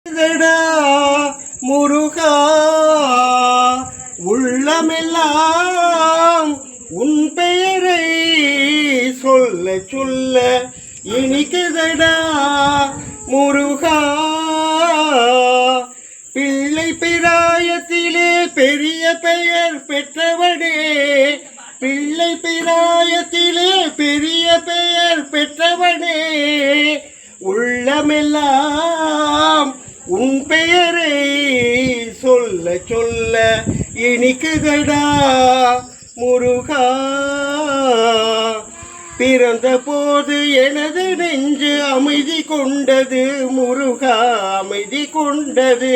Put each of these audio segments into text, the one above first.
இதடா முருகா உள்ளமெல்லாம் உன் பெயரை சொல்ல சொல்ல இனிக்குதடா முருகா. பிள்ளை பிராயத்திலே பெரிய பெயர் பெற்றவனே, பிள்ளை பிராயத்திலே பெரிய பெயர் பெற்றவனே, உள்ளமெல்லாம் உன் பெயரை சொல்ல சொல்ல இனிக்குதடா முருகா. பிறந்த போது எனது நெஞ்சு அமைதி கொண்டது முருகா, அமைதி கொண்டது.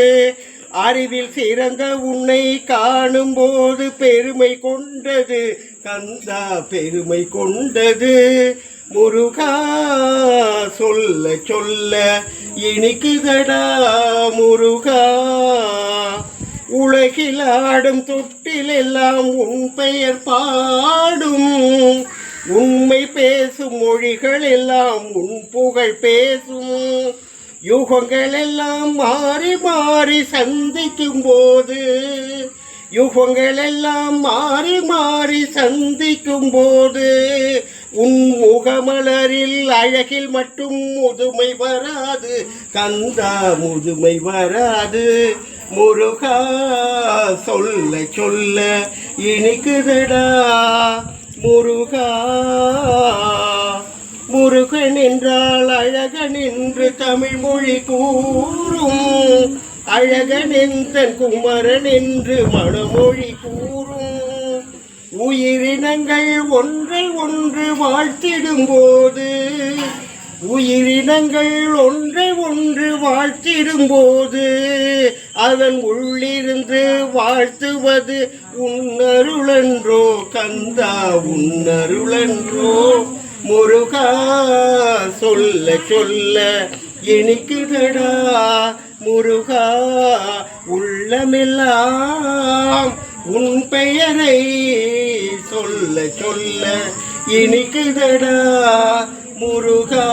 அறிவில் சிறந்த உன்னை காணும் போது பெருமை கொண்டது கந்தா, பெருமை கொண்டது முருகா. சொல்ல சொல்ல இனிக்குதடா முருகா. உலகில் ஆடும் தொட்டில் எல்லாம் உன் பெயர் பாடும், உண்மை பேசும் மொழிகள் எல்லாம் உன் புகழ் பேசும். யுகங்கள் எல்லாம் மாறி மாறி சந்திக்கும் போது, யுகங்கள் எல்லாம் மாறி மாறி சந்திக்கும் போது, உன் முகமலரில் அழகில் மட்டும் முதுமை வராது கந்தா, முதுமை வராது முருகா. சொல்ல சொல்ல இனிக்குதடா முருகா. முருகன் என்றால் அழகன் என்று தமிழ் மொழி கூறும், அழகன் எந்தன் குமரன் என்று மணமொழி கூறும். உயிரினங்கள் ஒன்றை ஒன்று வாழ்த்திடும் போது, உயிரினங்கள் ஒன்றை ஒன்று வாழ்த்திடும் போது, அதன் உள்ளிருந்து வாழ்த்துவது உன்னருளன்றோ கந்தா, உன்னருளன்றோ முருகா. சொல்ல சொல்ல இனிக்குதடா முருகா. உள்ளமெல்லாம் உன் பெயரை சொல்ல சொல்ல இனிக்குதடா முருகா.